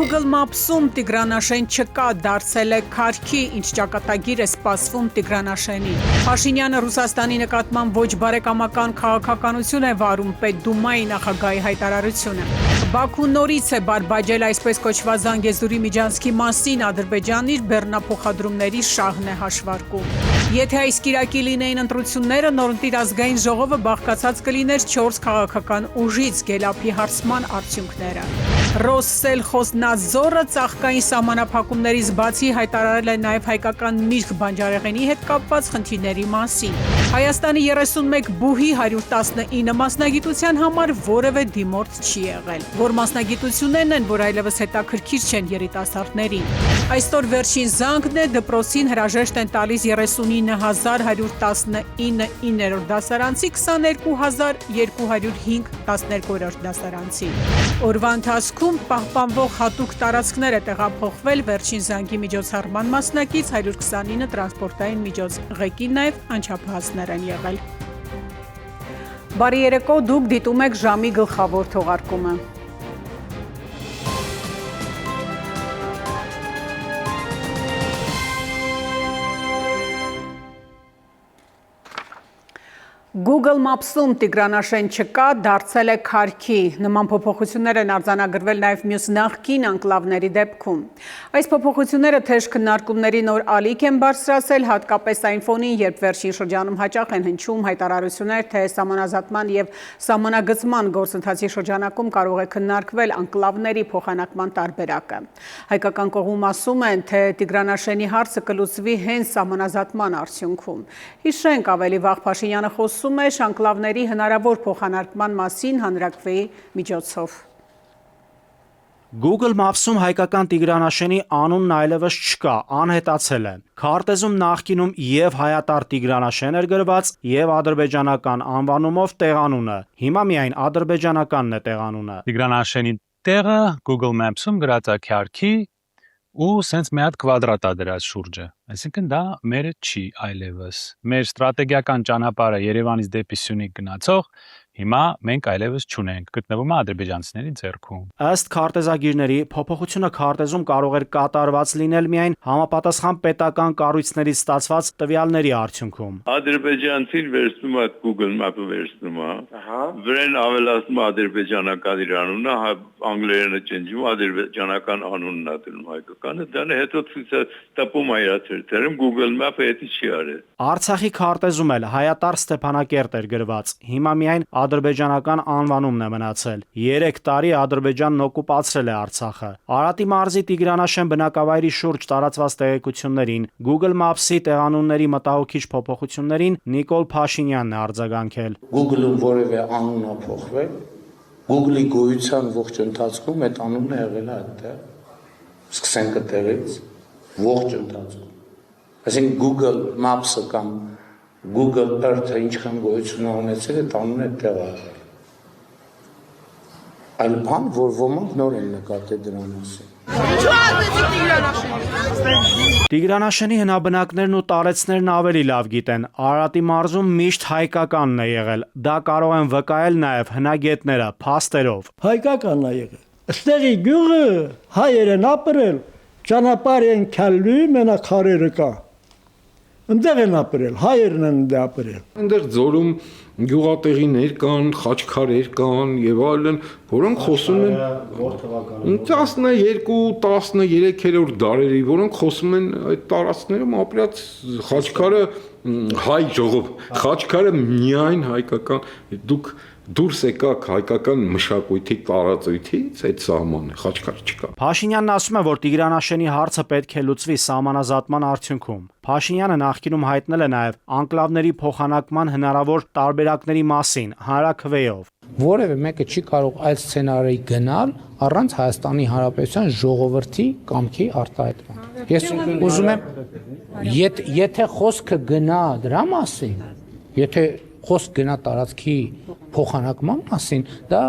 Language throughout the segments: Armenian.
Google Maps-ում Տիգրանաշեն չկա, դարձել է քարքի, ինչ ճակատագիր է սպասվում Տիգրանաշենին։ Փաշինյանը Ռուսաստանի նկատմամբ ոչ բարեկամական քաղաքականություն է վարում Պետդումայի նախագահի հայտարարությունը։ Բաքուն նորից է բարբաջել այսպես կոչված Զանգեզուրի միջանցքի մասին, Ադրբեջանն իր բեռնափոխադրումների շահն է հաշվարկում։ Եթե այս կիրակի լինեին ընտրությունները, նորընտիր ազգային ժողովը բաղկացած կլիներ 4 քաղաքական ուժից, Գելափի հարցման արդյունքները։ Ռոսսելխոզնadzորը ծաղկային սահմանափակումներից բացի հայտարարել է նաև հայկական միրգ բանջարեղենի հետ կապված խնդիրների մասին։ Հայաստանի 31 բուհի 119 մասնագիտության համար որևէ դիմորդ չի եղել, որ մասնագիտություններն են, որ այլևս հետաքրքիր չեն երիտասարդներին։ Այսօր վերջին զանգն է, դպրոցին հրաժեշտ են տալիս 39,119 9-րդ դասարանցի, 22,205 12-րդ դասարանցի։ Օրվա ընթացքում պահպանվող հատուկ տարածքներ է տեղափոխվել վերջին զանգի միջոցառման մասնակից 129 տրանսպորտային միջոց, ղեկին նաև անչափահասներ են եղել։ Բարի երեկո, դուք դիտում եք ժամի գլխավոր թողարկումը։ Google Maps-ում Տիգրանաշեն չկա, դարձել է քարքի։ Նման փոփոխություններ են արձանագրվել նաև մյուս նախկին անկլավների դեպքում։ Այս փոփոխությունները թեժ քննարկումների նոր ալիք են բարձրացել, հատկապես այն ֆոնին, երբ վերջին շրջանում հաճախ են հնչում հայտարարություններ, թե սահմանազատման եւ սահմանագծման գործընթացի շրջանակում կարող է քննարկվել անկլավների փոխանակման տարբերակը։ Հայկական կողմում ասում են, թե Տիգրանաշենի հարցը կլուծվի հենց սահմանազատման արդյունքում։ Հիշենք, ավելի վաղ Փաշինյանը խոսում է անկլավների հնարավոր փոխանակման մասին հանրաքվեի միջոցով։ Google Maps-ում հայկական Տիգրանաշենի անունն այլևս չկա, անհետացել է։ Քարտեզում նախկինում եւ հայատար Տիգրանաշեն էր գրված, եւ ադրբեջանական անվանումով տեղանունը։ Հիմա միայն ադրբեջանականն է տեղանունը։ Տիգրանաշենի տեղը Google Maps-ում գրած է քարքի ու սենց մի հատ կվադրատ է դրած շուրջը։ Այսինքն դա մերը չի այլևս։ Մեր ստրատեգիական ճանապարհը Երևանից դեպի Սյունիք գնացող հիմա մենք այլևս չունենք, գտնվում է ադրբեջանցիների ձեռքում։ Ըստ քարտեզագիրների, փոփոխությունը քարտեզում կարող էր կատարված լինել միայն համապատասխան պետական կառույցներից ստացված տվյալների արդյունքում։ Ադրբեջանցին վերցնում է Google Map-ը վերցնում է, վրան ավելացնում ադրբեջանական իր անունը, անգլերենը ճնջում, ադրբեջանական անունն է դնում հայկականը, դա հետո ցույց է տպում է իր թերթերում Google Map-ը էդի չի արել։ Արցախի քարտեզում էլ հայատար Ստեփանակերտ էր գրված, հիմա միայն ադրբեջանական անվանումն է մնացել։ 3 տարի Ադրբեջանն օկուպացրել է Արցախը։ Արարատի մարզի Տիգրանաշեն բնակավայրի շուրջ տարածված տեղեկություններին, Google Maps-ի տեղանունների մտահոգիչ փոփոխություններին Նիկոլ Փաշինյանն է արձագանքել։ Google-ում որևէ անուն է փոխվել, Google-ի գոյության ողջ ընթացքում այդ անունը եղել է այդտեղ։ Սկսենք այդտեղից ողջ ընթացքում։ Այսինքն Google Maps-ը կամ Google Earth-ը ինչքան գոյություն ունեցել է, տանում է այդտեղ եղել։ Այլ բան, որ ոմանք նոր են նկատել դրան մասին։ Տիգրանաշենի հնաբնակներն ու տարեցներն ավելի լավ գիտեն։ Արարատի մարզում միշտ հայկականն է եղել։ Դա կարող են վկայել նաև հնագետները փաստերով։ Հայկականն է եղել։ Այստեղի գյուղը հայեր են ապրել, ճանապարհ են քալլու, մենակ քարերը կա։ Ընդեղ են ապրել, հայերն են դե ապրել։ Այնտեղ ձորում գյուղատեղիներ կան, խաչքարեր կան եւ այլն, որոնք խոսում են 12-13-րդ դարերի, որոնք խոսում են այդ տարածքներում ապրած խաչքարը հայ ժողով, խաչքարը միայն հայկական, դուք դուրս եկաք հայկական մշակույթի տարածույթից, այդ սահմանը խաչքար չկա։ Փաշինյանն ասում է, որ Տիգրանաշենի հարցը պետք է լուծվի սահմանազատման արդյունքում։ Փաշինյանը նախկինում հայտնել է նաև անկլավների փոխանակման հնարավոր տարբերակների մասին հանրաքվեով։ Որևէ մեկը չի կարող այդ սցենարի գնալ առանց Հայաստանի Հանրապետության ժողովրդի կամքի արտահայտման։ Ես ուզում եմ, եթե խոսքը գնա դրա մասին, եթե խոսք գնա տարածքի փոխանակման մասին, դա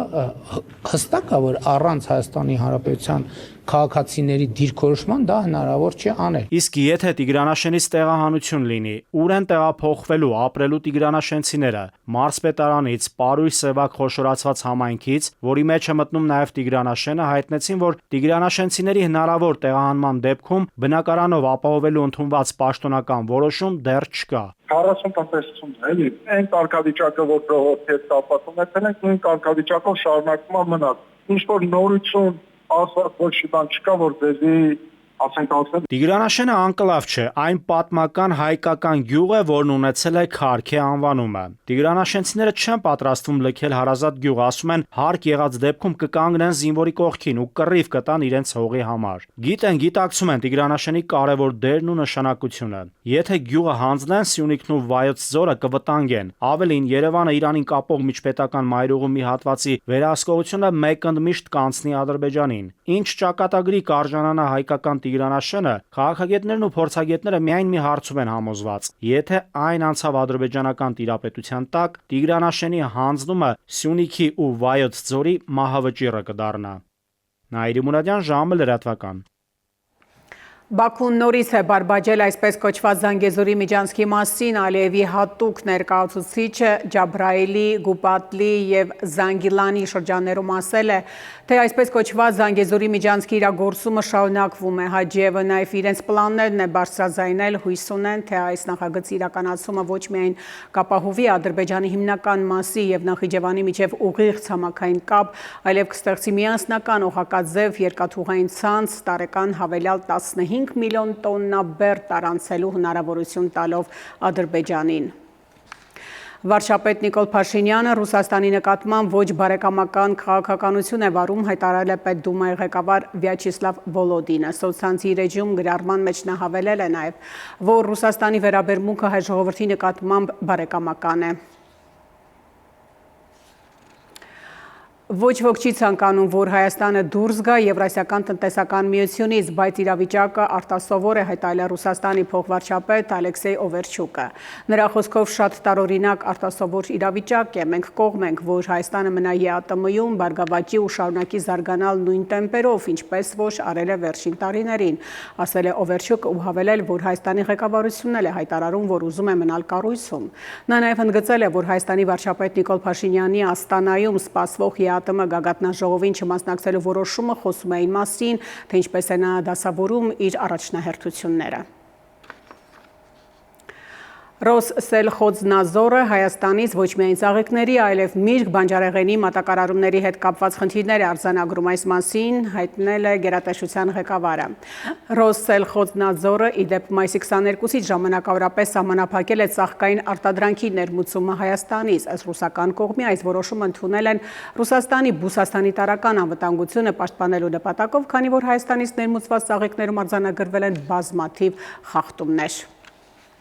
հստակ է, որ առանց Հայաստանի Հանրապետության քաղաքացիների դիրքորոշման դա հնարավոր չէ անել։ Իսկ եթե Տիգրանաշենից տեղահանություն լինի, ուր են տեղափոխվելու ապրելու տիգրանաշենցիները։ Մարզպետարանից, Պարույր Սևակ խոշորացված համայնքից, որի մեջ է մտնում նաև Տիգրանաշենը, հայտնեցին, որ տիգրանաշենցիների հնարավոր տեղահանման դեպքում բնակարանով ապահովելու ընդունված պաշտոնական որոշում դեռ չկա։ 40 տնտեսություն է, էլի, այն կարգավիճակը, որ ժողովրդի հետ կապված ունեցել ենք, նույն կարգավիճակով շարունակում է մնալ։ Ինչ որ նորություն ասված ոչ մի բան չկա, որ դեզի ասենք ասել։ Տիգրանաշենը անկլավ չէ, այն պատմական հայկական գյուղ է, որն ունեցել է Քարքե անվանումը։ Տիգրանաշենցիները չեն պատրաստվում լքել հարազատ գյուղ, ասում են, հարկ եղած դեպքում կկանգնեն զինվորի կողքին ու կռիվ կտան իրենց հողի համար։ Գիտեն, գիտակցում են Տիգրանաշենի կարևոր դերն ու նշանակությունը։ Եթե գյուղը հանձնեն, Սյունիքն ու Վայոց ձորը կվտանգեն։ Ավելին, Երևանը Իրանին կապող միջպետական մայրուղու մի հատվածի վերահսկողությունը մեկընդմիշտ կանցնի Ադրբեջանին։ Ինչ ճակատագրի կարժանանա հայկական Տիգրանաշենը, քաղաքագետներն ու փորձագետները միայն մի հարցում են համոզված. եթե այն անցավ ադրբեջանական տիրապետության տակ, Տիգրանաշենի հանձնումը Սյունիքի ու Վայոց ձորի մահավճիռը կդառնա։ Նաիրի Մուրադյան, ժամը լրատվական։ Բաքուն նորից է բարբաջել այսպես կոչված Զանգեզուրի միջանցքի մասին, Ալիևի հատուկ ներկայացուցիչը Ջաբրայելի, Գուպատլի և Զանգիլանի շրջաններում ասել է, թե այսպես կոչված Զանգեզուրի միջանցքի իրագործումը շարունակվում է։ Հաջիևը նաև իրենց պլաններն է բարձրաձայնել, հույս ունեն, թե այս նախագծի իրականացումը ոչ միայն կապահովի Ադրբեջանի հիմնական մասի և Նախիջևանի միջև ուղիղ ցամաքային կապ, այլև կստեղծի միասնական օղակաձև երկաթուղային ցանց, տարեկան հավելյալ 15 միլիոն տոննա բեռ տարանցելու հնարավորություն տալով Ադրբեջանին։ Վարչապետ Նիկոլ Փաշինյանը Ռուսաստանի նկատմամբ ոչ բարեկամական քաղաքականություն է վարում, հայտարարել է Պետդումայի ղեկավար Վյաչեսլավ Վոլոդինը։ Սոցցանցի ռեժիմում գրառման մեջ նա հավելել է նաև, որ Ռուսաստանի վերաբերմունքը հայ ժողովրդի նկատմամբ բարեկամական է։ Ոչ ոք չի ցանկանում, որ Հայաստանը դուրս գա Եվրասիական տնտեսական միությունից, բայց իրավիճակը արտասովոր է, հայտարարել է Ռուսաստանի փոխվարչապետ Ալեքսեյ Օվերչուկը։ Նրա խոսքով շատ տարօրինակ արտասովոր իրավիճակ է, մենք կողմ ենք, որ Հայաստանը մնա ԵԱՏՄ-ում, բարգավաճի ու շարունակի զարգանալ նույն տեմպերով, ինչպես որ արել է վերջին տարիներին, ասել է Օվերչուկը ու հավելել, որ Հայաստանի ղեկավարությունն էլ է հայտարարում, որ ուզում է մնալ կառույցում։ Նա նաև ընդգծել է, որ Հայաստանի վարչապետ Նիկոլ Փաշինյանի Աստանայում սպասվող ԵԱՏՄ գագաթնաժողովին չմասնակցելու որոշումը խոսում է այն մասին, թե ինչպես է նա դասավորում իր առաջնահերթությունները։ Ռոսսելխոձնազորը Հայաստանից ոչ միայն ծաղիկների, այլև միրգ, բանջարեղենի, մատակարարումների հետ կապված խնդիրներ է արձանագրում, այս մասին հայտնել է գերատեսչության ղեկավարը։ Ռոսսելխոձնազորը ի դեպ մայիսի 22-ից ժամանակավորապես սահմանափակել է ծաղկային արտադրանքի ներմուծումը Հայաստանից։ Ըստ ռուսական կողմի այս որոշումը ընդունել են Ռուսաստանի բուսասանիտարական անվտանգությունը պաշտպանելու նպատակով, քանի որ Հայաստանից ներմուծված ծաղիկներում արձանագրվել են բազմաթիվ խախտումներ։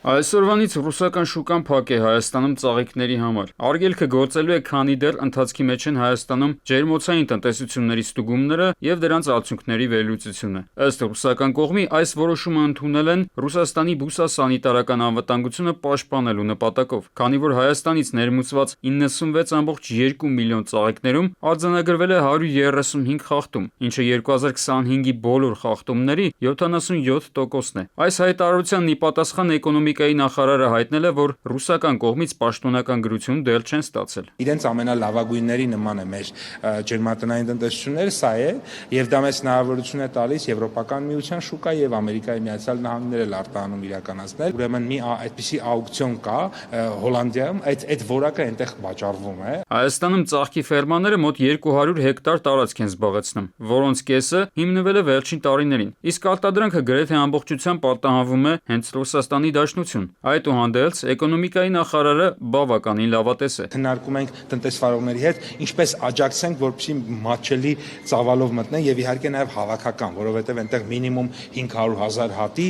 Այսօրվանից ռուսական շուկան փակ է Հայաստանում ծաղիկների համար։ Արգելքը գործելու է, քանի դեռ ընթացքի մեջ են Հայաստանում ջերմոցային տնտեսությունների ստուգումները եւ դրանց արդյունքների վերլուծությունը։ Ըստ ռուսական կողմի այս որոշումը ընդունել են Ռուսաստանի բուսասանիտարական անվտանգությունը պաշտպանելու նպատակով, քանի որ Հայաստանից ներմուծված 96.2 միլիոն ծաղիկներում արձանագրվել է 135 խախտում, ինչը 2025-ի բոլոր խախտումների 77%-ն է։ Այս հայտարարությանն ի պատասխան էկոնոմիկայի նախարարը հայտնել է, որ ռուսական կողմից պաշտոնական գրություն դեռ չեն ստացել։ Իրենց ամենալավագույնների նման է մեր ջերմատնային տնտեսությունները, սա է, եւ դա մեծ հնարավորություն է տալիս Եվրոպական միության շուկա եւ Ամերիկայի Միացյալ Նահանգները արտահանում իրականացնել։ Ուրեմն մի այդպիսի աուկցիոն կա Հոլանդիայում, այդ որակը այնտեղ վաճառվում է։ Հայաստանում ծաղկի ֆերմաները մոտ 200 հեկտար տարածք են զբաղեցնում, որոնց կեսը հիմնվել է վերջին տարիներին։ Իսկ արտադրանքը գրեթե ամբողջությամբ պատահանվում է հենց Ռուսաստանի դաշնություն։ Այդուհանդերձ էկոնոմիկայի նախարարը բավականին լավատես է։ Քննարկում ենք տնտեսվարողների հետ, ինչպես աջակցենք, որպեսզի մատչելի ծավալով մտնեն եւ իհարկե նաեւ հավաքական, որովհետեւ այնտեղ մինիմում 500,000 հատի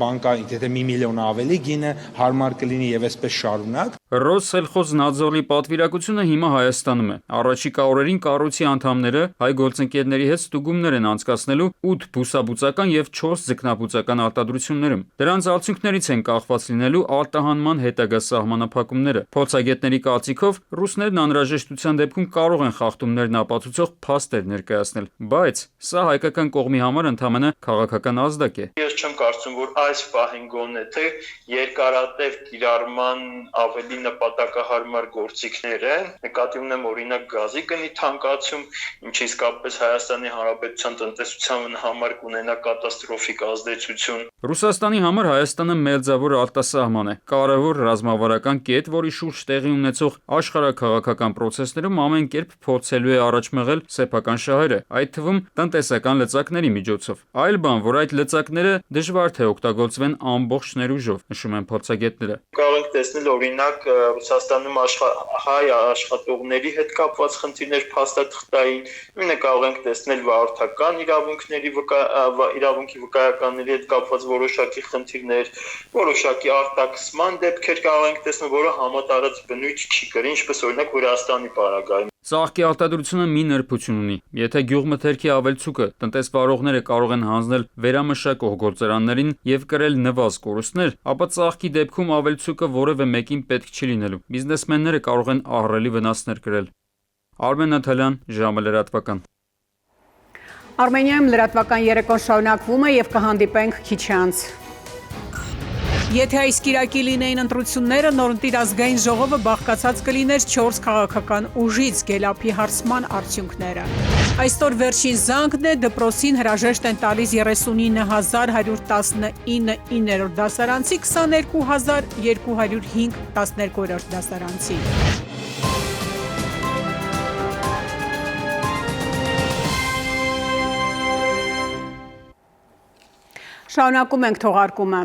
բան կա, եթե 1 միլիոն ավելի գինը հարմար կլինի եւ այսպես շարունակ։ Ռոսսելխոզնadzորի պատվիրակությունը հիմա Հայաստանում է։ Առաջիկա օրերին կառույցի անդամները հայ գործընկերների հետ ստուգումներ են անցկացնելու 8 բուսաբուծական եւ 4 ձկնաբուծական արտադրություններում։ Դրանց արդյունքներից են կախված լինելու արտահանման հետագա սահմանափակումները։ Փորձագետների կարծիքով ռուսներն անհրաժեշտության դեպքում կարող են խախտումներն ապացուցող փաստեր ներկայացնել, բայց սա հայկական կողմի համար ընդհանրապես քաղաքական ազդակ է։ Ես չեմ կարծում, որ այս պահին գոնե թե երկարատև կիրառման ավելի նպատակահարմար գործիքներ են, նկատի ունեմ օրինակ գազի գնի թանկացում, ինչը իսկապես Հայաստանի Հանրապետության տնտեսության համար կունենա կատաստրոֆիկ ազդեցություն։ Ռուսաստանի համար Հայաստանը մերձավոր արտասահման է, կարևոր ռազմավարական կետ, որի շուրջ տեղի ունեցող աշխարհաքաղաքական process-ներում ամեն կերպ փորձելու է առաջ մղել սեփական շահերը, այդ թվում տնտեսական լծակների միջոցով։ Այլ բան, որ այդ լծակները դժվար թե օգտագործվեն ամբողջ ներուժով, նշում են փորձագետները։ Կարող ենք տեսնել օրինակ Ռուսաստանում հայ աշխատողների հետ կապված խնդիրներ փաստաթղթային, նույնը կարող ենք տեսնել վարորդական իրավունքի վկայականների հետ կապված որոշակի խնդիրներ, որոշակի արտաքսման դեպքեր կարող ենք տեսնել, որը համատարած բնույթ չի կրի, ինչպես օրինակ Վրաստանի պարագայում։ Ծաղկի արտադրությունը մի նրբություն ունի։ Եթե գյուղմթերքի ավելցուկը տնտեսվարողները կարող են հանձնել վերամշակող գործարաններին եւ կրել նվազ կորուստներ, ապա ծաղկի դեպքում ավելցուկը որևէ մեկին պետք չի լինելու։ Բիզնեսմենները կարող են ահռելի վնասներ կրել։ Արմեն Նաթալյան, ժամը լրատվական։ Արմենիայում լրատվական երեկոն շարունակվում է եւ կհանդիպենք քիչ անց։ Եթե այս կիրակի լինեին ընտրությունները, նորընտիր ազգային ժողովը բաղկացած կլիներ 4 քաղաքական ուժից, Գելափի հարցման արդյունքները։ Այսօր վերջին զանգն է, դպրոցին հրաժեշտ են տալիս 39,119 դասարանցի, 22,205 12-րդ դասարանցի։ Շարունակում ենք թողարկումը։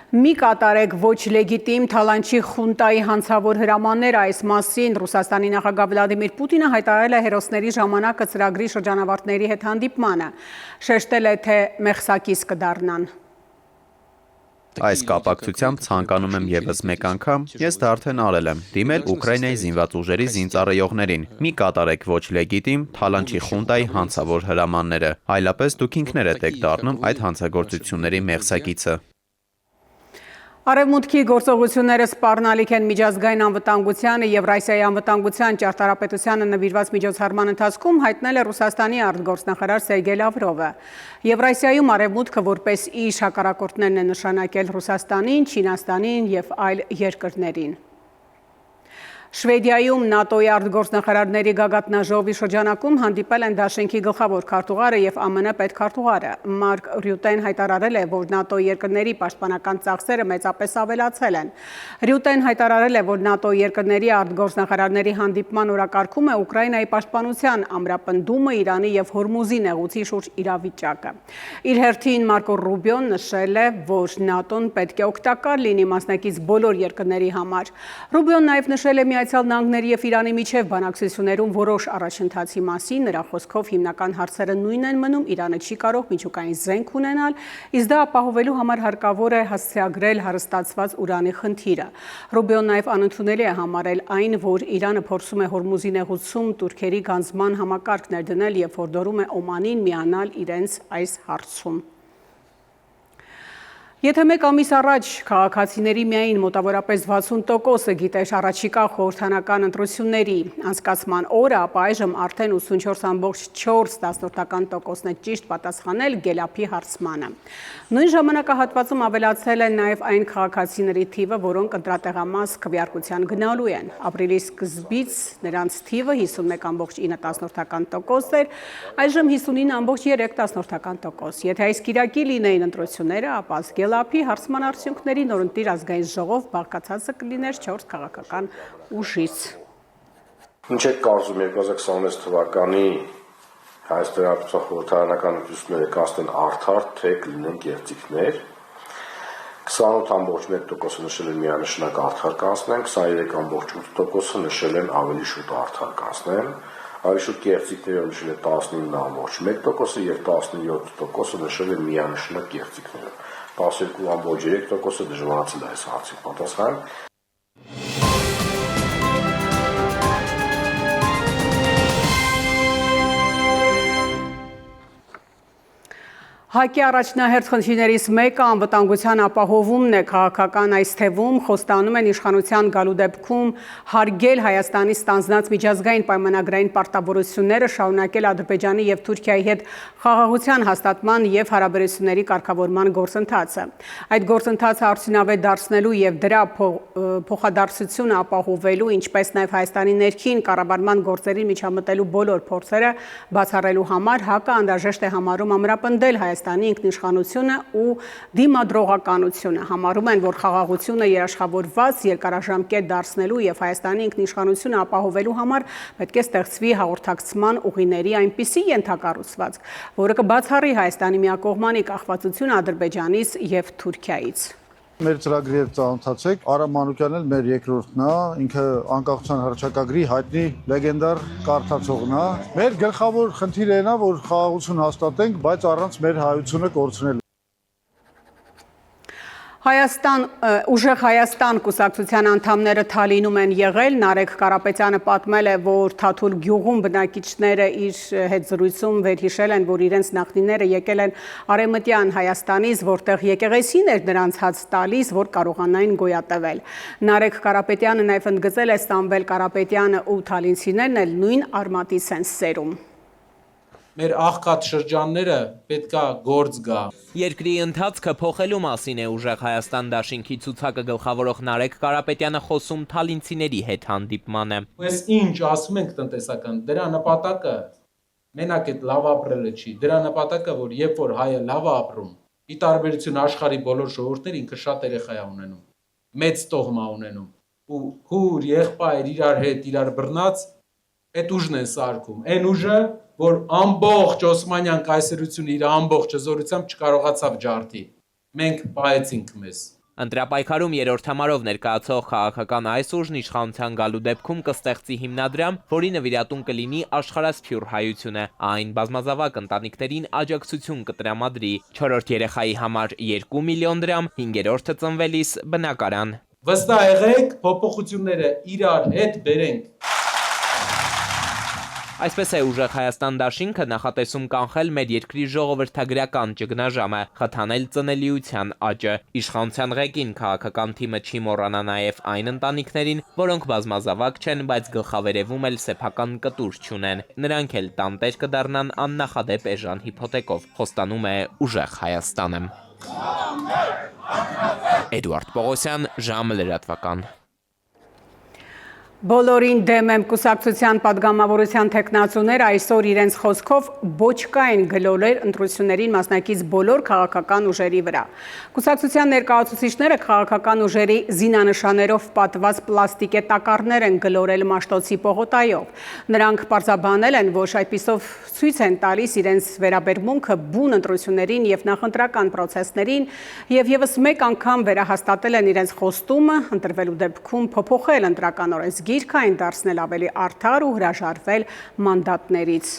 Մի կատարեք ոչ լեգիտիմ թալանչի խունտայի հանցավոր հրամանները, այս մասին Ռուսաստանի նախագահ Վլադիմիր Պուտինը հայտարարել է հերոսների ժամանակը ծրագրի շրջանավարտների հետ հանդիպմանը, շեշտել է, թե մեղսակից կդառնան։ Այս կապակցությամբ ցանկանում եմ եւս մեկ անգամ, ես դա արդեն արել եմ, դիմել Ուկրաինայի զինված ուժերի զինծառայողներին։ Մի կատարեք ոչ լեգիտիմ թալանչի խունտայի հանցավոր հրամանները, այլապես դուք ինքներդ եք դառնում այդ հանցագործությունների մեղսակիցը։ Արևմուտքի գործողությունները սպառնալիք են միջազգային անվտանգությանը եւ Ռուսիայի անվտանգության ճարտարապետությանը նվիրված միջոցառման ընթացքում հայտնել է Ռուսաստանի արտգործնախարար Սերգեյ Լավրովը։ Եվրասիայում արևմուտքը որպես իր հակառակորդներն է նշանակել Ռուսաստանին, Չինաստանին եւ այլ երկրներին։ Շվեդիայում ՆԱՏՕ-ի արտգործնախարարների գագաթնաժողովի շրջանակում հանդիպել են Դաշնքի գլխավոր քարտուղարը եւ ԱՄՆ պետքարտուղարը։ Մարկ Ռյուտեն հայտարարել է, որ ՆԱՏՕ երկրների պաշտպանական ծախսերը մեծապես ավելացել են։ Ռյուտեն հայտարարել է, որ ՆԱՏՕ երկրների արտգործնախարարների հանդիպման օրակարգում է Ուկրաինայի պաշտպանության ամրապնդումը, Իրանի եւ Հորմուզի նեղուցի շուրջ իրավիճակը։ Իր հերթին Մարկո Ռուբիոն նշել է, որ ՆԱՏՕ-ն պետք է օգտակար լինի մասնակից բոլոր երկրների համար։ Ռուբիոն նաեւ նշել է Միացյալ Նահանգների եւ Իրանի միջև բանակցություններում որոշ առաջընթացի մասին, նրա խոսքով հիմնական հարցերը նույնն են մնում, Իրանը չի կարող միջուկային զենք ունենալ, իսկ դա ապահովելու համար հարկավոր է հասցեագրել հարստացված ուրանի խնդիրը։ Ռուբիոն նաեւ անընդունելի է համարել այն, որ Իրանը փորձում է Հորմուզի նեղուցում Թուրքերի գանձման համակարգ ներդնել եւ ֆորդորում է Օմանին միանալ իրենց այս հարցում։ Եթե մեկ ամիս առաջ քաղաքացիների միայն մոտավորապես 60%-ը գիտեր առաջիկա խորհրդանական ընտրությունների անցկացման օրը, ապա այժմ արդեն 84,4%-ն է ճիշտ պատասխանել Գելափի հարցմանը։ Նույն ժամանակահատվածում ավելացել է նաև այն քաղաքացիների թիվը, որոնք ընտրատեղամաս քվեարկության գնալու են։ Ապրիլի սկզբից նրանց թիվը 51,9% էր, այժմ 59,3%։ Եթե այս կիրակի լինեին ընտրությունները, ապա Գելափի հարցման արդյունքների նորընտիր ազգային ժողով բաղկացածը կլիներ 4 քաղաքական ուժից։ Ինչ եք կարծում 2026 թվականի Հայաստանի Հանրապետության խորհրդարանական ընտրությունները կասնեն արդար, թե կլինեն կեղծիքներ։ 28,1%-ը նշել են միանշանակ արդար կանցնեն, 23,8%-ը նշել են ավելի շուտ արդար կանցնեն, ավելի շուտ կեղծիքները նշել է 19,1%-ը եւ 17%-ը նշել են միանշանակ կեղծիքները։ 12,3%-ը դժվարացել է այս հարցին պատասխան։ Հակի առաջնահերթ խնդիրներից մեկը անվտանգության ապահովումն է քաղաքական այս թևում, խոստանում են իշխանության գալու դեպքում հարգել Հայաստանի ստանձնած միջազգային պայմանագրային պարտավորությունները, շարունակել Ադրբեջանի և Թուրքիայի հետ խաղաղության հաստատման և հարաբերությունների կարգավորման գործընթացը։ Այդ գործընթացը արդյունավետ դարձնելու և դրա փոխադարձությունը ապահովելու, ինչպես նաև Հայաստանի ներքին կառավարման գործերին միջամտելու բոլոր փորձերը բացառելու համար ՀԱԿ-ը անհրաժեշտ է համարում ամրապնդել Հայաստանի ինքնիշխանությունը ու դիմադրողականությունը։ Համարում են, որ խաղաղությունը երաշխավորված, երկարաժամկետ դարձնելու և Հայաստանի ինքնիշխանությունը ապահովելու համար պետք է ստեղծվի հաղորդակցման ուղիների այնպիսի ենթակառուցվածք, որը կբացառի Հայաստանի միակողմանի կախվածությունը Ադրբեջանից և Թուրքիայից։ Մեր ծրագրի հետ ծանոթացեք, Արամ Մանուկյանն էլ մեր երկրորդն է, ինքը անկախության հռչակագրի հայտնի լեգենդար կարդացողն է։ Մեր գլխավոր խնդիրը այն է, որ խաղաղություն հաստատենք, բայց առանց մեր հայությունը կորցնելու։ Ուժեղ Հայաստան կուսակցության անդամները Թալինում են եղել, Նարեկ Կարապետյանը պատմել է, որ Թաթուլ գյուղում բնակիչները իր հետ զրույցում վերհիշել են, որ իրենց նախնիները եկել են Արևմտյան Հայաստանից, որտեղ եկեղեցին էր նրանց հաց տալիս, որ կարողանային գոյատևել։ Նարեկ Կարապետյանը նաև ընդգծել է Սամվել Կարապետյանը ու թալինցիներն էլ նույն արմատից են սերում։ Մեր աղքատ շրջանները պետքա գործ գա։ Երկրի ընթացքը փոխելու մասին է Ուժեղ Հայաստան դաշինքի ցուցակը գլխավորող Նարեկ Կարապետյանը խոսում թալինցիների հետ հանդիպմանը։ Այս ինչ ասում ենք տնտեսական, դրա նպատակը մենակ այդ լավ ապրելը չի, դրա նպատակը, որ երբ որ հայը լավ է ապրում, ի տարբերություն աշխարհի բոլոր ժողովուրդներ, ինքը շատ երեխա է ունենում, մեծ տոհմ է ունենում, ու հուր, եղբայր իրար հետ իրար բռնած, այդ ուժն են սարքում, այն ուժը, որ ամբողջ Օսմանյան կայսրությունը իր ամբողջ հզորությամբ չկարողացավ ջարդի։ Մենք պահեցինք մեզ։ Ընտրապայքարում երրորդ համարով ներկայացող քաղաքական այս ուժն իշխանության գալու դեպքում կստեղծի հիմնադրամ, որի նվիրատուն կլինի աշխարհասփյուռ հայությունը։ Այն բազմազավակ ընտանիքներին աջակցություն կտրամադրի։ 4-րդ երեխայի համար 2 միլիոն դրամ, 5-րդը ծնվելիս բնակարան։ Վստահ եղեք, փոփոխությունները իրար հետ բերենք։ Այսպես է Ուժեղ Հայաստան դաշինքը նախատեսում կանխել մեր երկրի ժողովրդագրական ճգնաժամը, խթանել ծնելիության աճը։ Իշխանության ղեկին քաղաքական թիմը չի մոռանա նաև այն ընտանիքներին, որոնք բազմազավակ չեն, բայց գլխավերևում էլ սեփական կտուր չունեն։ Նրանք էլ տանտեր կդառնան աննախադեպ էժան հիփոթեկով, խոստանում է Ուժեղ Հայաստանը։ Էդուարդ Պողոսյան, ժամը լրատվական։ Բոլորին դեմ եմ կուսակցության պատգամավորության թեկնածուներ այսօր իրենց խոսքով բոչկային գլորել ընտրություններին մասնակից բոլոր քաղաքական ուժերի վրա։ Կուսակցության ներկայացուցիչները քաղաքական ուժերի զինանշաններով պատված պլաստիկե տակառներ են գլորել Մաշտոցի պողոտայով։ Նրանք պարզաբանել են, որ այդպիսով ցույց են տալիս իրենց վերաբերմունքը բուն ընտրություններին և նախընտրական պրոցեսներին և ևս մեկ անգամ վերահաստատել են իրենց խոստումը ընտրվելու դեպքում փոփոխել ընտրական օրենսգիրքը, դարձնել ավելի արդար ու հրաժարվել մանդատներից։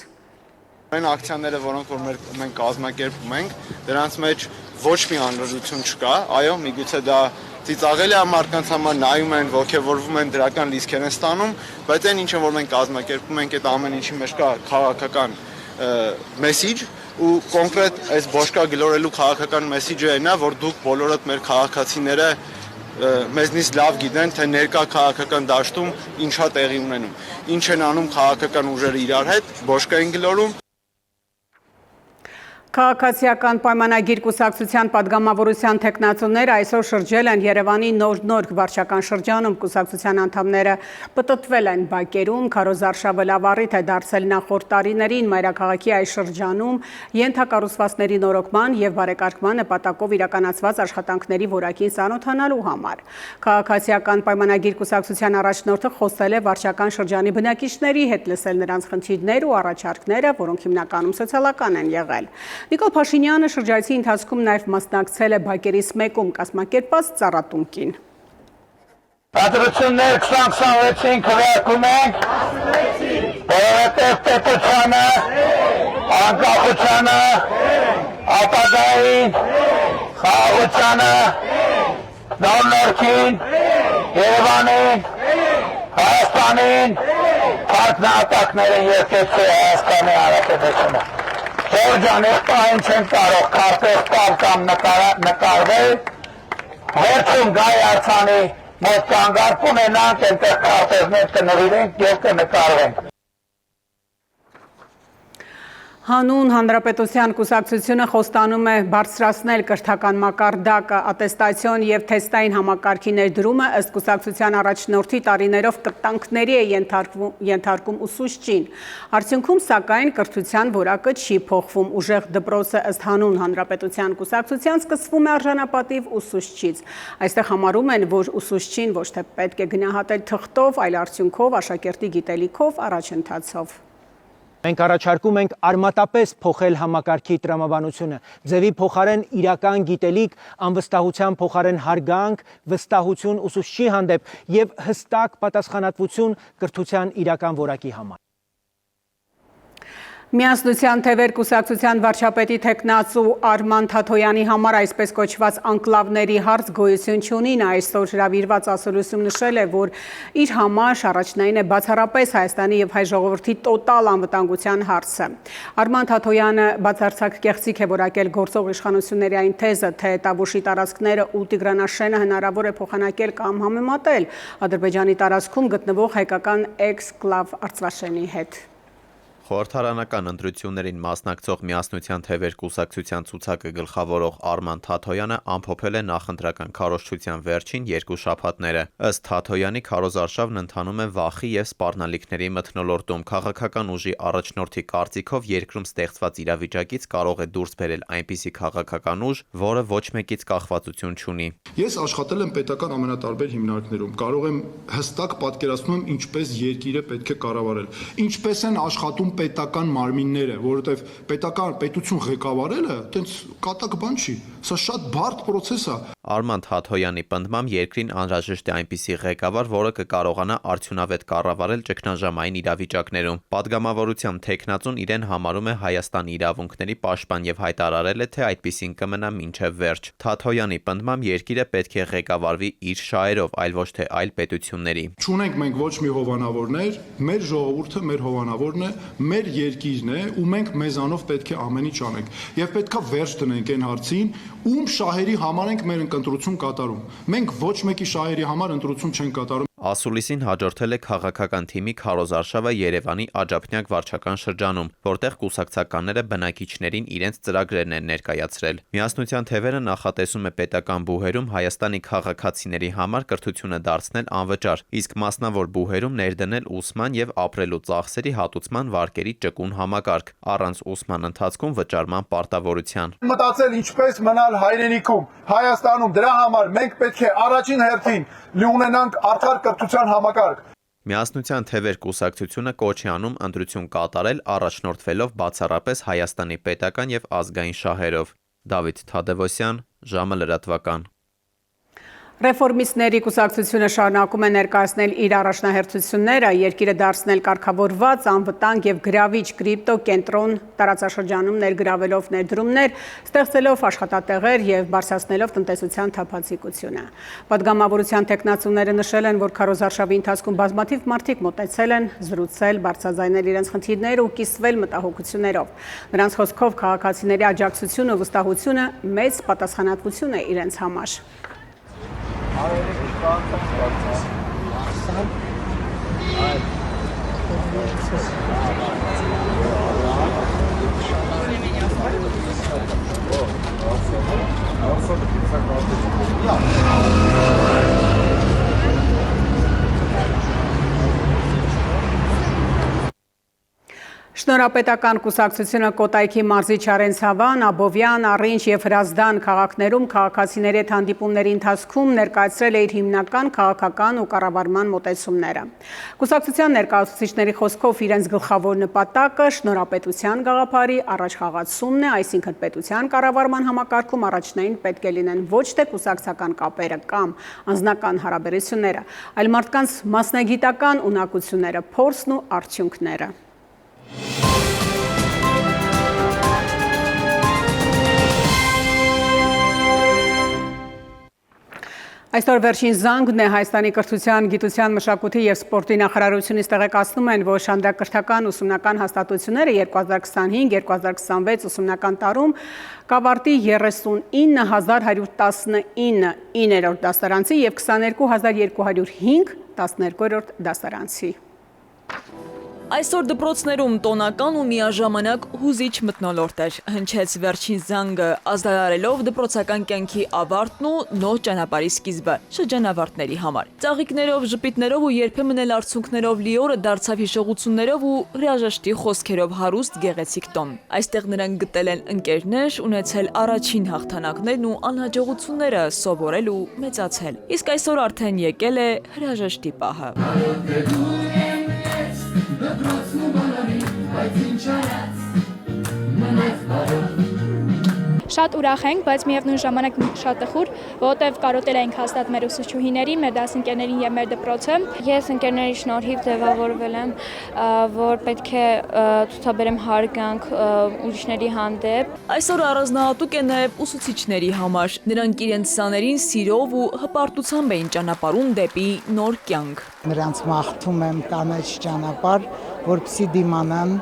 Այն ակցիաները, որոնք մենք կազմակերպում ենք, դրանց մեջ ոչ մի անհրաժեշտություն չկա, այո, միգուցե դա ծիծաղելի է մարդկանց համար, նայում են, ոգևորվում են, դրական լիցքեր են ստանում, բայց այն ինչը որ մենք կազմակերպում ենք, այդ ամեն ինչի մեջ կա քաղաքական մեսիջ ու կոնկրետ այս բոշկա գլորելու քաղաքական մեսիջը այն է, որ դուք բոլորդ մեր քաղաքացիները մեզնից լավ գիտեն, թե ներկա քաղաքական դաշտում ինչա տեղի ունենում, ինչ են անում քաղաքական ուժերը իրար հետ, բոշկա են գլորում։ Քաղաքացիական պայմանագիր կուսակցության պատգամավորության թեկնածուները այսօր շրջել են Երևանի նոր վարչական շրջանում, կուսակցության անդամները պտտվել են բակերում, Քարոզ Արշավը լավ առիթ է դարձել նախորդ տարիներին մայրաքաղաքի այս շրջանում ենթակառուցվածքների նորոգման և բարեկարգման նպատակով իրականացված աշխատանքների որակին ծանոթանալու համար։ Քաղաքացիական պայմանագիր կուսակցության առաջնորդը խոսել է վարչական շրջանի բնակիչների հետ, լսել նրանց խնդիրներ ու առաջարկները, որոնք հիմնականում սոցիալական են եղել։ Նիկոլ Փաշինյանը շրջայցի ընթացքում նաև մասնակցել է բակերից մեկում կազմակերպված ծառատունկին։ Պատրություններ 2026-ին քվեարկում ենք, որովհետև պետությանը, անկախությանը, ապագային, խաղաղությանը, նոր-նորքին, Երևանին, Հայաստանին, փառք նահատակներ են երկեցել Հայաստանի Հանրապետությունը։ Ձեր շրջանի պահին չեն կարող քարտեզ տալ կամ նկարվել, վերջում գայացանի մոտ կանգարկ ունենանք, այնտեղ քարտեզներ կնվիրենք և կնկարվենք։ Հանուն Հանրապետության կուսակցությունը խոստանում է բարձրացնել կրթական մակարդակը, ատեստացիոն և թեստային համակարգի ներդրումը ըստ կուսակցության առաջնորդի տարիներով կտանքների է ենթարկում ուսուցչին։ Արդյունքում, սակայն, կրթության որակը չի փոխվում։ Ուժեղ դպրոցը ըստ հանուն Հանրապետության կուսակցության սկսվում է արժանապատիվ ուսուցչից։ Այստեղ համարում են, որ ուսուցչին ոչ թե պետք է գնահատել թղթով, այլ արդյունքով, աշակերտի գիտելիքով, առաջընթացով։ Մենք առաջարկում ենք արմատապես փոխել համակարգի տրամաբանությունը, ձևի փոխարեն իրական գիտելիք, անվստահության փոխարեն հարգանք, վստահություն ուսուցչի հանդեպ և հստակ պատասխանատվություն կրթության իրական որակի համար։ Միասնության թևեր կուսակցության վարչապետի թեկնածու Արման Թաթոյանի համար այսպես կոչված անկլավների հարց գոյություն չունի, նա այսօր հրավիրված ասուլիսում նշել է, որ իր համար առաջնային է բացառապես Հայաստանի և հայ ժողովրդի տոտալ անվտանգության հարցը։ Արման Թաթոյանը բացարձակ կեղծիք է որակել գործող իշխանությունների այն թեզը, թե Տավուշի տարածքները ու Տիգրանաշենը հնարավոր է փոխանակել կամ համեմատել Ադրբեջանի տարածքում գտնվող հայկական էքսկլավ Արծվաշենի հետ։ Խորհրդարանական ընտրություններին մասնակցող Միասնության թևեր կուսակցության ցուցակը գլխավորող Արման Թաթոյանը ամփոփել է նախընտրական քարոզչության վերջին 2 շաբաթները։ Ըստ Թաթոյանի քարոզարշավն ընթանում է վախի և սպառնալիքների մթնոլորտում։ Քաղաքական ուժի առաջնորդի կարծիքով երկրում ստեղծված իրավիճակից կարող է դուրս բերել այնպիսի քաղաքական ուժ, որը ոչ մեկից կախվածություն չունի։ Ես աշխատել եմ պետական ամենատարբեր հիմնարկներում, կարող եմ հստակ պատկերացնում ինչպես երկիրը պետք է կառավարել, ինչպես են աշխատում պետական մարմինները, որովհետև պետություն ղեկավարելը տենց կատակ բան չի, սա շատ բարդ պրոցես է։ Արման Թաթոյանի պնդմամբ երկրին անհրաժեշտ է այնպիսի ղեկավար, որը կկարողանա արդյունավետ կառավարել ճգնաժամային իրավիճակներում։ Պատգամավորությամբ թեկնածուն իրեն համարում է Հայաստանի իրավունքների պաշտպան և հայտարարել է, թե այդպիսին կմնա մինչև վերջ։ Թաթոյանի պնդմամբ երկիրը պետք է ղեկավարվի իր շահերով, այլ ոչ թե այլ պետությունների։ Չունենք մենք ոչ մի հովանավորներ, մեր ժողովուրդը մեր հովանավորն է, մեր երկիրն է ու մենք մեզանով պետք է ամեն ինչ անենք եւ պետքա վերջ դնենք այն հարցին, ում շահերի համար ենք մեր ընտրություն կատարում։ Մենք ոչ մեկի շահերի համար ընտրություն չենք կատարում։ Ասուլիսին հաջորդել է քաղաքական թիմի քարոզարշավը Երևանի Աջափնյակ վարչական շրջանում, որտեղ կուսակցականները բնակիչներին իրենց ծրագրերն են ներկայացրել։ Միասնության թևերը նախատեսում է պետական բուհերում Հայաստանի քաղաքացիների համար կրթությունը դարձնել անվճար, իսկ մասնավոր բուհերում ներդնել ուսման և ապրելու ծախսերի հատուցման վարկերի ճկուն համակարգ, առանց ուսման ընթացքում վճարման պարտավորության։ Մտածել ինչպես մնալ հայրենիքում, Հայաստանում, դրա համար մենք պետք է առաջին հերթին ունենանք արդար կրթության համակարգ։ Միասնության թևեր կուսակցությունը կոչ է անում ընտրություն կատարել առաջնորդվելով բացառապես Հայաստանի պետական և ազգային շահերով։ Դավիթ Թադևոսյան, ժամը լրատվական։ Ռեֆորմիստների կուսակցությունը շարունակում է ներկայացնել իր առաջնահերթությունները, երկիրը դարձնել կարգավորված, անվտանգ և գրավիչ կրիպտո կենտրոն տարածաշրջանում ներգրավելով ներդրումներ, ստեղծելով աշխատատեղեր և բարձրացնելով տնտեսության թափանցիկությունը։ Պատգամավորության թեկնածուները նշել են, որ քարոզարշավի ընթացքում բազմաթիվ մարդիկ մոտեցել են, զրուցել, բարձրաձայնել իրենց խնդիրները ու կիսվել մտահոգություններով։ Նրանց խոսքով քաղաքացիների աջակցությունը ու վստահությունը մեծ պատասխանատվություն է իրենց համար։ Շնորհապետական կուսակցությունը Կոտայքի մարզի Չարենցավան, Աբովյան, Առինջ և Հրազդան քաղաքներում քաղաքացիների հետ հանդիպումների ընթացքում ներկայացրել է իր հիմնական քաղաքական ու կառավարման մոտեցումները։ Կուսակցության ներկայացուցիչների խոսքով իրենց գլխավոր նպատակը շնորհապետության գաղափարի առաջխաղացումն է, այսինքն պետության կառավարման համակարգում առաջնային պետք է լինեն ոչ թե կուսակցական կապերը կամ անձնական հարաբերությունները, այլ մարդկանց մասնագիտական ունակությունները, փորձն ու արդյունքները։ Այսօր վերջին զանգն է Հայաստանի կրթության, գիտության, մշակույթի եւ սպորտի նախարարությունից տեղեկացնում են, որ շրջակրթական ուսումնական հաստատությունները 2025-2026 ուսումնական տարում կավարտի 39119 9-րդ դասարանցի եւ 22205 12-րդ դասարանցի։ Այսօր դպրոցներում տոնական ու միաժամանակ հուզիչ մթնոլորտ էր, հնչեց վերջին զանգը, ազդարարելով դպրոցական կյանքի ավարտն ու նոր ճանապարհի սկիզբը շրջանավարտների համար։ Ծաղիկներով, ժպիտներով ու երբեմն էլ արցունքներով լի օրը դարձավ հիշողություններով ու հրաժեշտի խոսքերով հարուստ գեղեցիկ տոն։ Այստեղ նրանք գտել են ընկերներ, ունեցել առաջին հաղթանակներն ու անհաջողությունները, սովորել ու մեծացել։ Իսկ այսօր արդեն եկել է հրաժեշտի պահը։ Շատ ուրախ ենք, բայց միևնույն ժամանակ շատ տխուր, որովհետև կարոտել ենք հաստատ մեր ուսուցչուհիներին, մեր դասընկերներին եւ մեր դպրոցը։ Ես ընկերների շնորհիվ ձևավորվել եմ, որ պետք է ցուցաբերեմ հարգանք ուրիշների հանդեպ։ Այսօր առանձնահատուկ է նաեւ ուսուցիչների համար։ Նրանք իրենց սաներին սիրով ու հպարտությամբ էին ճանապարհում դեպի նոր կյանք։ Նրանց մաղթում եմ կանաչ ճանապարհ, որպեսզի դիմանան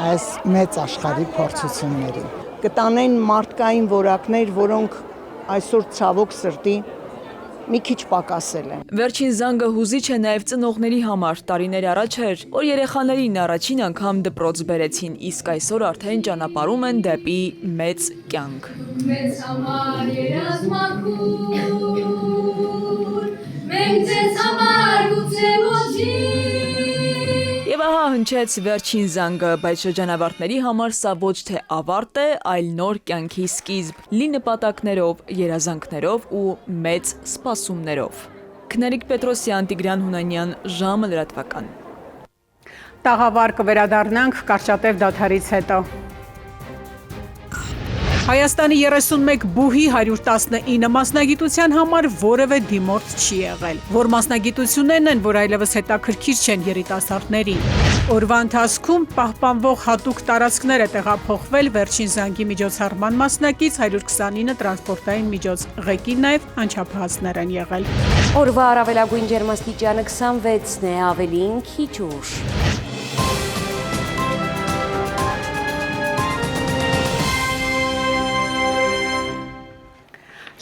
այս մեծ աշխարհի փորձություններին։ Կտանեն մարդկային որակներ, որոնք այսօր ցավոք սրտի մի քիչ պակասել են։ Վերջին զանգը հուզիչ է նաև ծնողների համար։ Տարիներ առաջ էր, որ երեխաներին առաջին անգամ դպրոց բերեցին, իսկ այսօր արդեն ճանապարհում են դեպի մեծ կյանք։ Մեծ համար երազմակուր, մենք ձեզ համար գուցե ոչինչ։ Եվ ահա հնչեց վերջին զանգը, բայց շրջանավարտների համար սա ոչ թե ավարտ է, այլ նոր կյանքի սկիզբ, լի նպատակներով, երազանքներով ու մեծ սպասումներով։ Քնարիկ Պետրոսյան, Տիգրան Հունանյան, ժամը լրատվական։ Տաղավար կվերադառնանք կարճատև դադարից հետո։ Հայաստանի 31 բուհի 119 մասնագիտության համար որևէ դիմորդ չի եղել, որ մասնագիտություններն են, որ այլևս հետաքրքիր չեն երիտասարդներին։ Օրվա ընթացքում պահպանվող հատուկ տարածքներ է տեղափոխվել վերջին զանգի միջոցառման մասնակից 129 տրանսպորտային միջոց, ղեկին նաև անչափահասներ են եղել։ Օրվա առավելագույն ջերմաստիճանը 26-ն է, ավելին քիչ ուշ։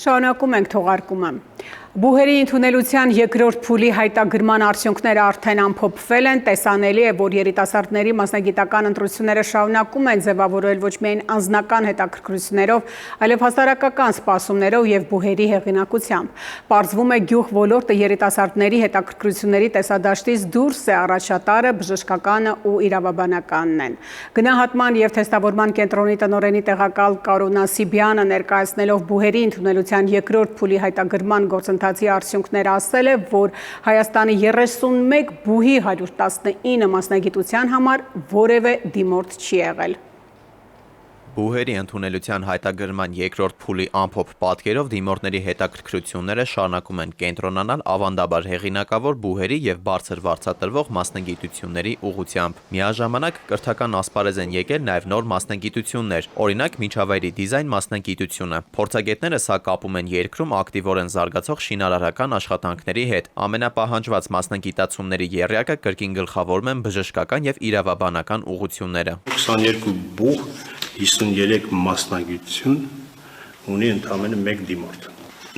Շարունակում ենք թողարկումը։ Բուհերի ընդունելության երկրորդ փուլի հայտագրման արդյունքները արդեն ամփոփվել են, տեսանելի է, որ երիտասարդների մասնագիտական ընտրությունները շարունակում են ձևավորվել ոչ միայն անձնական հետաքրքրություններով, այլև հասարակական սպասումներով եւ բուհերի հեղինակությամբ։ Պարզվում է գյուղ ոլորտը երիտասարդների հետաքրքրությունների տեսադաշտից դուրս է, առաջատարը բժշկականը ու իրավաբանականն են։ Գնահատման եւ թեստավորման կենտրոնի տնօրենի տեղակալ Կարո Նասիբյանը ներկայացնելով բուհերի ընդունելության երկրորդ փուլի հայտագրման գործընթացի արդյունքները ասել է, որ Հայաստանի 31 բուհի 119 մասնագիտության համար որևէ դիմորդ չի եղել։ Բուհերի ընդունելության հայտագրման երկրորդ փուլի ամփոփ պատկերով դիմորդների հետաքրքրությունները շարունակում են կենտրոնանալ ավանդաբար հեղինակավոր բուհերի եւ բարձր վարձատրվող մասնագիտությունների ուղղությամբ։ Միաժամանակ կրթական ասպարեզ են եկել նաեւ նոր մասնագիտություններ, օրինակ միջավայրի դիզայն մասնագիտությունը։ Փորձագետները սա կապում են երկրում ակտիվորեն զարգացող շինարարական աշխատանքների հետ։ Ամենապահանջված մասնագիտացումների եռյակը կրկին գլխավորում են բժշկական եւ իրավաբանական ուղղությունները։ 22 բուհ 53 մասնագիտություն ունի ընդամենը 1 դիմորդ։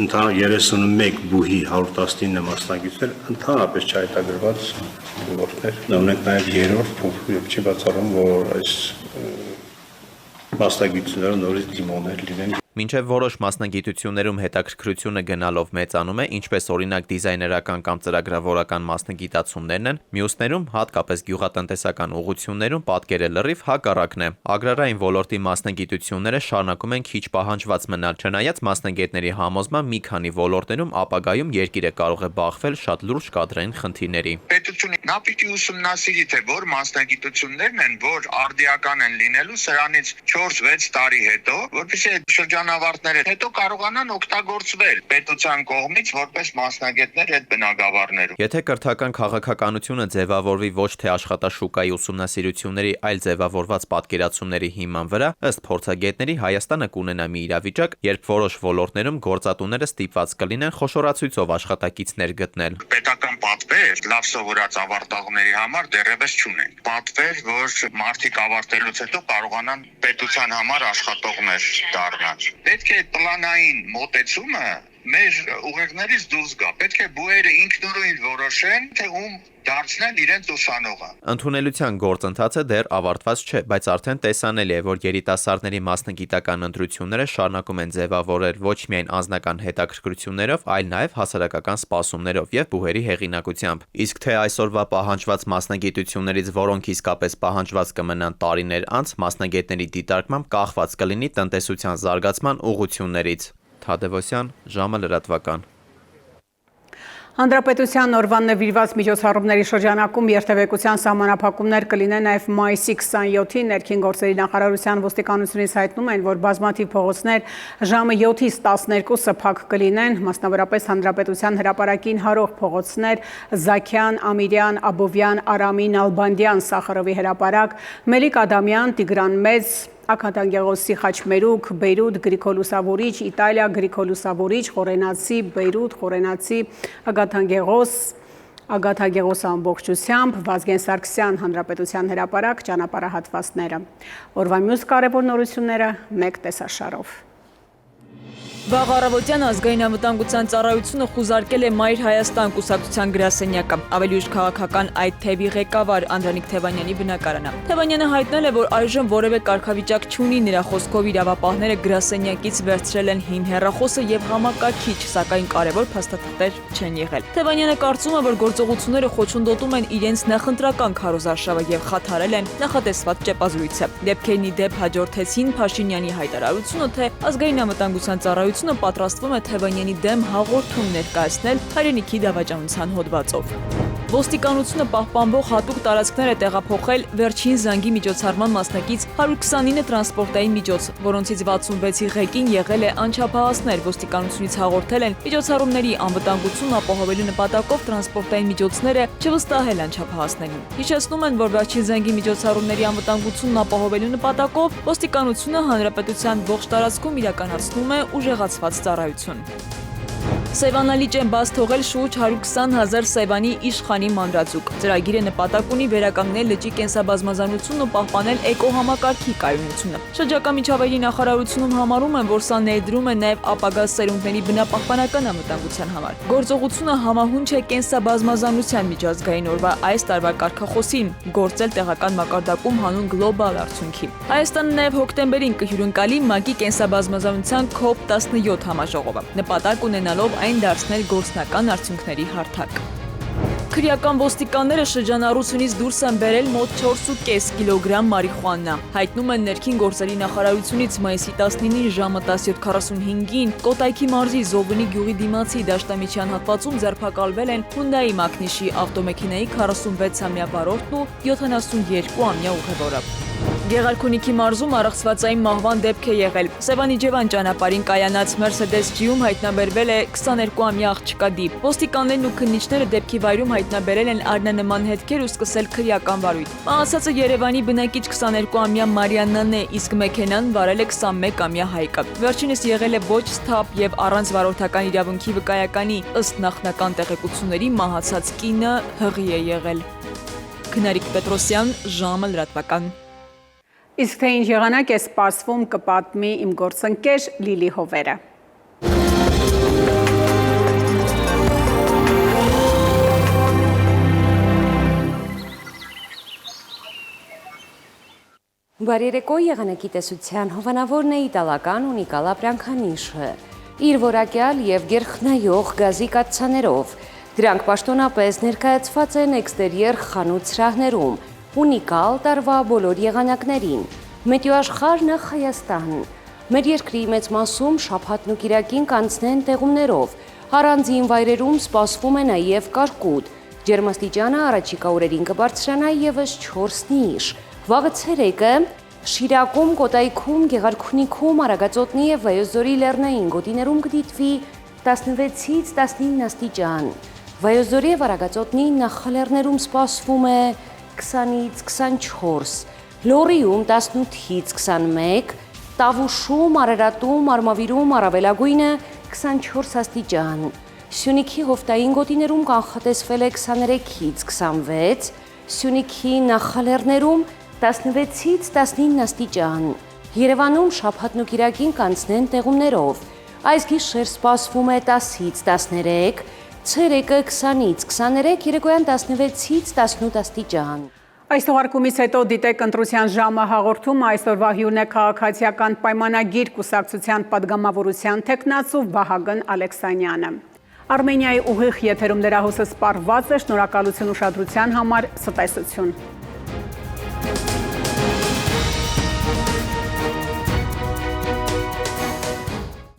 Ընդհանուր 31 բուհի 119 մասնագետներ ընդհանրապես չհայտագրված դիմորդներ։ Ունենք նաև երրորդ փուլ, եւ չի բացառում, որ այս մասնագիտությունները նորից դիմոներ լինեն։ Մինչև որոշ մասնագիտություններում հետաքրքրությունը գնալով մեծանում է, ինչպես օրինակ դիզայներական կամ ծրագրավորական մասնագիտացումներն են, մյուսներում, հատկապես գյուղատնտեսական ուղղություններում պատկերը լրիվ հակառակն է։ Ագրարային ոլորտի մասնագիտությունները շարունակում են քիչ պահանջված մնալ, չնայած մասնագետների համոզման մի քանի ոլորտներում ապագայում երկիրը կարող է բախվել շատ լուրջ կադրային խնդիրների։ Պետությունը նա պիտի ուսումնասիրի, թե որ մասնագիտություններն են, որ արդիական են լինելու սրանից 4-6 տարի հետո, որպեսզի ճանավարտները, հետո կարողանան օգտագործվել պետության կողմից որպես մասնագետներ այդ բնակավարներում։ Եթե կրթական քաղաքականությունը ձևավորվի ոչ թե աշխատաշուկայի ուսումնասիրությունների, այլ ձևավորված պատկերացումների հիման վրա, ըստ փորձագետների Հայաստանը կունենա մի իրավիճակ, երբ որոշ ոլորտներում գործատուները ստիպված կլինեն խոշորացույցով աշխատակիցներ գտնել։ Պետական պատվեր լավ սովորած ավարտողների համար դեռևս չունենք։ Պատվեր, որ մարդիկ ավարտելուց հետո կարողանան պետության համար աշխատողներ դառնալ։ Պետք է պլանային մոտեցումը մեր ուղեղներից դուրս գա։ Պետք է բուերը ինքնուրույն որոշեն, թե ում դարձնել իրենց ուսանողը։ Ընդունելության գործընթացը դեռ ավարտված չէ, բայց արդեն տեսանելի է, որ երիտասարդների մասնագիտական ընտրությունները շարունակում են ձևավորել ոչ միայն անձնական հետաքրքրություններով, այլ նաև հասարակական սպասումներով եւ բուհերի հեղինակությամբ։ Իսկ թե այսօրվա պահանջված մասնագիտություններից որոնք իսկապես պահանջված կմնան տարիներ անց, մասնագետների դիտարկմամբ կախված կլինի տնտեսության զարգացման ուղղություններից։ Թադևոսյան, ժամը լրատվական։ Հանրապետության օրվան նվիրված միջոցառումների շրջանակում երթևեկության սահմանափակումներ կլինեն նաև մայիսի 27-ին ներքին գործերի նախարարության ոստիկանությունից հայտնում են, որ բազմաթիվ փողոցներ ժամը 7-ից 12-ը փակ կլինեն, մասնավորապես հանրապետության հրապարակին հարող փողոցներ Զաքյան, Ամիրյան, Աբովյան, Արամին, Ալբանդյան, Սախարովի հրապարակ, Մելիք Ադամյան, Տիգրան Մեծ, Աքաթանգեղոսի Խաչմերուկ, Բեյրութ, Գրիգոր Լուսավորիչ, Իտալիա, Գրիգոր Լուսավորիչ, Խորենացի, Բեյրութ, Խորենացի, Ագաթագեղոս ամբողջությամբ, Վազգեն Սարգսյան հանրապետության հրապարակ ճանապարհահատվածները։ Օրվա մյուս կարևոր նորությունները մեկ տեսաշարով։ Վաղ առավոտյան ազգային անվտանգության ծառայությունը խուզարկել է Մայր Հայաստան կուսակցության գրասենյակը։ Ավելի ուշ քաղաքական այդ թևի ղեկավար Անդրանիկ Թևանյանի բնակարանը։ Թևանյանը հայտնել է, որ այժմ որևէ կարգավիճակ չունի, նրա խոսքով իրավապահները գրասենյակից վերցրել են հին հեռախոսը եւ համակարգիչ, սակայն կարևոր փաստաթղթեր չեն եղել։ Թևանյանը կարծում է, որ գործողությունները խոչընդոտում են իրենց նախընտրական քարոզարշավը եւ խաթարել են նախատեսված ճեպազրույցը։ Դեպքերն ի դեպ հաջորդեցին Փաշինյանի հայտարարությունը, թե ազգային անվտանգության ծառայությունը պատրաստվում է Թևանյանի դեմ հաղորդում ներկայացնել հայրենիքի դավաճանության հոդվածով։ Ոստիկանությունը պահպանվող հատուկ տարածքներ է տեղափոխել վերջին զանգի միջոցառման մասնակից 129 տրանսպորտային միջոց, որոնցից 66-ի ղեկին եղել է անչափահասներ։ Ոստիկանությունից հաղորդել են միջոցառումների անվտանգությունն ապահովելու նպատակով տրանսպորտային միջոցները չվստահել անչափահասներին։ Հիշեցնում են, որ վերջին զանգի միջոցառումների անվտանգությունն ապահովելու նպատակով ոստիկանությունը հանրապետության ողջ տարածքում իրականացնում է ուժեղացված ծառայություն։ Սևանալիճ են բաց թողել շուրջ 120,000 Սևանի իշխանի մանրածուկ։ Ծրագիրը նպատակ ունի վերականգնել լճի կենսաբազմազանությունն ու պահպանել էկոհամակարգի կայունությունը։ Շրջակա միջավայրի նախարարությունում համարում են, որ սա ներդրում է նաև ապագա սերունդների բնապահպանական անվտանգության համար։ Գործողությունը համահունչ է կենսաբազմազանության միջազգային օրվա այս տարվա կարգախոսին, գործել տեղական մակարդակում հանուն գլոբալ արդյունքի։ Հայաստանը նաև հոկտեմբերին կհյուրընկալի ՄԱԿ-ի կենսաբազմազանության COP17 համաժողովը, նպատակ ունենալով այն դարձնել գործնական արդյունքների հարթակ։ Քրեական ոստիկանները շրջանառությունից դուրս են բերել մոտ 4.5 կիլոգրամ մարիխուանա։ Հայտնում են ներքին գործերի նախարարությունից մայիսի 19-ին ժամը 17:45-ին Կոտայքի մարզի Զովնի գյուղի դիմացի դաշտամիջյան հատվածում ձերբակալվել են Hyundai Մակնիշի ավտոմեքենայի 46-ամյա վարորդն ու 72-ամյա ուղևորը։ Գեղարքունիքի մարզում առեղծվածային մահվան դեպք է եղել։ Սևան-Իջևան ճանապարհին կայանած Mercedes G-ում հայտնաբերվել է 22-ամյա աղջկա դիպ։ Ոստիկաններն ու քննիչները դեպքի վայրում հայտնաբերել են արնանման հետքեր ու սկսել քրեական վարույթ։ Մահացածը Երևանի բնակիչ 22-ամյա Մարիաննան է, իսկ մեքենան վարել է 21-ամյա հայկը։ Վերջինս եղել է ոչ սթափ եւ առանց վարորդական իրավունքի վկայականի, ըստ նախնական տեղեկությունների մահացած կինը հղի է եղել։ Քնարիկ Պետրոսյան, ժամը լրատվական։ Իսկ թե ինչ եղանակ է սպասվում կպատմի իմ գործընկեր Լիլի Հովերը։ Բարերեկո եղանակի տեսության հովանավորն է իտալական ունիկալ ապրանքանիշը, իր որակյալ և գերխնայող գազի կաթսաներով, դրանք պաշտոնապես ներկայացված են էքստերիեր խանութ սրահներում, ունիկալ տարվա բոլոր եղանակներին, Մետեոաշխարհ նախ Հայաստան, մեր երկրի մեծ մասում շաբաթն ու կիրակին կանցնեն տեղումներով, առանձին վայրերում սպասվում է նաև կարկուտ, ջերմաստիճանը առաջիկա օրերին կբարձրանա ևս 4-ն իշ, վաղը ցերեկը Շիրակում, Կոտայքում, Գեղարքունիքում, Արագածոտնի եւ Վայոց ձորի լեռնային գոտիներում կդիտվի 16-ից 19 աստիճան։ Վայոց ձորի եւ Արագածոտնի նախալեռներում սպասվում է 20-ից 24, Լոռիում 18-ից 21, Տավուշում, Արարատում, Արմավիրում առավելագույնը 24 աստիճան։ Սյունիքի հովտային գոտիներում կանխատեսվել է 23-ից 26, Սյունիքի նախալեռներում 16-ից 19 աստիճան։ Երևանում շաբաթն ու կիրակին կանցնեն տեղումներով։ Այս գիշեր սպասվում է 10-ից 13, ցերեկը 20-ից 23, երեկոյան 16-ից 18 աստիճան։ Այս թողարկումից հետո դիտեք ընտրության ժամը հաղորդում այսօրվա հյուրն է քաղաքացիական պայմանագիր կուսակցության падգամավորության թեկնածու Վահագն Ալեքսանյանը։ Արմենիայի ուղիղ եթերում լրահոսը սպառված է, շնորհակալություն ուշադրության համար, ցտեսություն։